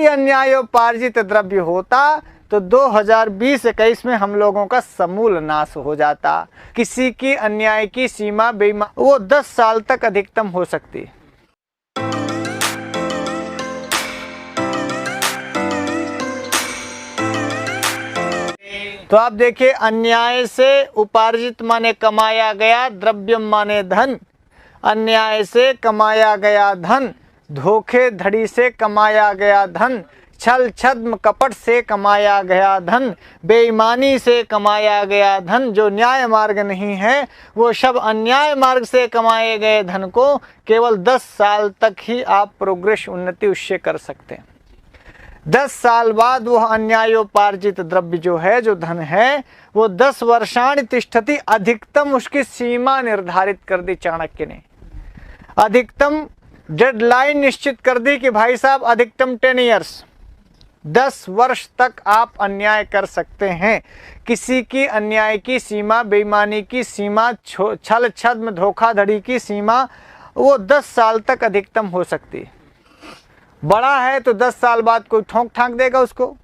अन्यायोपार्जित द्रव्य होता तो 2020-21 में हम लोगों का समूल नाश हो जाता। किसी की अन्याय की सीमा वो 10 साल तक अधिकतम हो सकती। तो आप देखिए, अन्याय से उपार्जित माने कमाया गया, द्रव्यम माने धन, अन्याय से कमाया गया धन, धोखेधड़ी से कमाया गया धन, छल छद्म कपट से कमाया गया धन, बेईमानी से कमाया गया धन, जो न्याय मार्ग नहीं है वो सब अन्याय मार्ग से कमाए गए धन को केवल 10 साल तक ही आप प्रोग्रेस उन्नति उससे कर सकते हैं। 10 साल बाद वह अन्यायोपार्जित द्रव्य जो है, जो धन है, वो 10 वर्षाणि तिष्ठति, अधिकतम उसकी सीमा निर्धारित कर दी चाणक्य ने। अधिकतम डेडलाइन निश्चित कर दी कि भाई साहब अधिकतम 10 ईयर्स, 10 वर्ष तक आप अन्याय कर सकते हैं। किसी की अन्याय की सीमा, बेईमानी की सीमा, छल छद्म धोखाधड़ी की सीमा वो 10 साल तक अधिकतम हो सकती है। बड़ा है तो 10 साल बाद कोई ठोंक ठांक देगा उसको,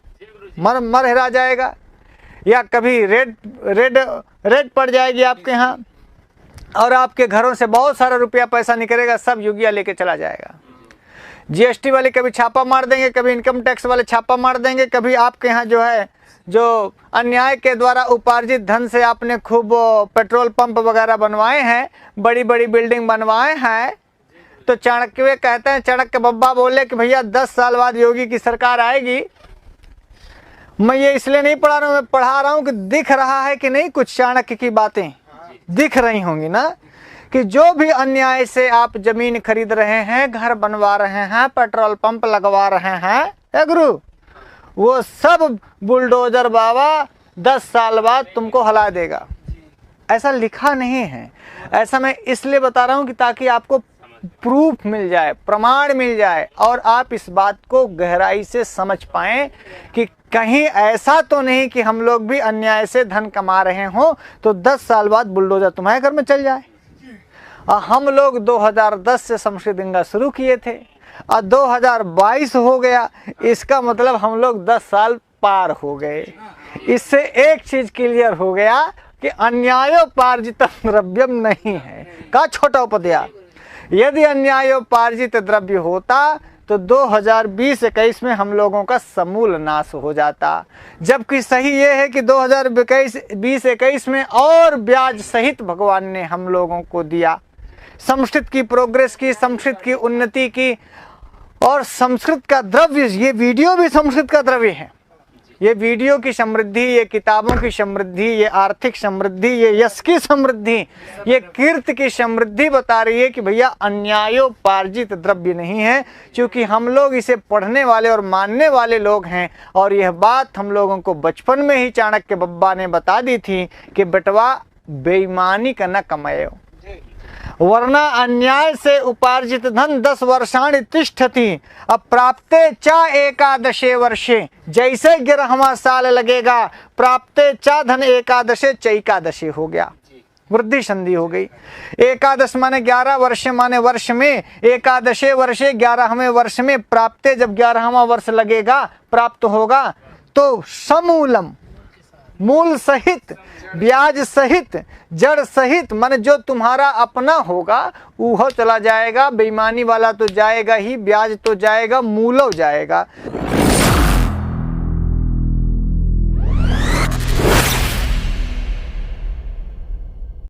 मर हिरा जाएगा, या कभी रेड पड़ जाएगी आपके यहाँ और आपके घरों से बहुत सारा रुपया पैसा निकलेगा, सब युगिया लेके चला जाएगा। जीएसटी वाले कभी छापा मार देंगे, कभी इनकम टैक्स वाले छापा मार देंगे, कभी आपके यहाँ जो है, जो अन्याय के द्वारा उपार्जित धन से आपने खूब पेट्रोल पंप वगैरह बनवाए हैं, बड़ी बड़ी बिल्डिंग बनवाए हैं, तो चाणक्य कहते हैं, चाणक्य बब्बा बोले कि भैया 10 साल बाद योगी की सरकार आएगी। मैं ये इसलिए नहीं पढ़ा रहा हूँ, मैं पढ़ा रहा हूँ कि दिख रहा है कि नहीं, कुछ चाणक्य की बातें दिख रही होंगी ना, कि जो भी अन्याय से आप जमीन खरीद रहे हैं, घर बनवा रहे हैं, पेट्रोल पंप लगवा रहे हैं गुरु, वो सब बुलडोजर बाबा 10 साल बाद तुमको हिला देगा। ऐसा लिखा नहीं है। ऐसा मैं इसलिए बता रहा हूँ कि ताकि आपको प्रूफ मिल जाए, प्रमाण मिल जाए, और आप इस बात को गहराई से समझ पाएं कि कहीं ऐसा तो नहीं कि हम लोग भी अन्याय से धन कमा रहे हों तो 10 साल बाद बुलडोजर तुम्हारे घर में चल जाए। हम लोग 2010 से संस्कृत गंगा शुरू किए थे और 2022 हो गया, इसका मतलब हम लोग 10 साल पार हो गए। इससे एक चीज क्लियर हो गया कि अन्यायोपार्जितम द्रव्यम नहीं है। का छोटा उपद्या, यदि अन्यायोपार्जित द्रव्य होता तो 2020-21 में हम लोगों का समूल नाश हो जाता। जबकि सही ये है कि 2020-21 में और ब्याज सहित भगवान ने हम लोगों को दिया। संस्कृत की प्रोग्रेस की, संस्कृत की उन्नति की, और संस्कृत का द्रव्य, ये वीडियो भी संस्कृत का द्रव्य है। ये वीडियो की समृद्धि, ये किताबों की समृद्धि, ये आर्थिक समृद्धि, ये यश की समृद्धि, ये कीर्ति की समृद्धि बता रही है कि भैया अन्यायोपार्जित द्रव्य नहीं है, क्योंकि हम लोग इसे पढ़ने वाले और मानने वाले लोग हैं। और यह बात हम लोगों को बचपन में ही चाणक्य बब्बा ने बता दी थी कि बेटवा बेईमानी का न कमायो, वरना अन्याय से उपार्जित धन 10 वर्षाणि तिष्ठति अप्राप्ते चा 11 वर्षे, जैसे 11वां साल लगेगा प्राप्ते चा धन 11 चैकादशी हो गया, वृद्धि संधि हो गई। 11 माने 11 वर्ष माने वर्ष में, 11 वर्षे 11वें वर्ष में प्राप्ते, जब 11वां वर्ष लगेगा प्राप्त होगा तो समूलम, मूल सहित, ब्याज सहित, जड़ सहित, माने जो तुम्हारा अपना होगा वो चला जाएगा, बेईमानी वाला तो जाएगा ही, ब्याज तो जाएगा, मूलो जाएगा।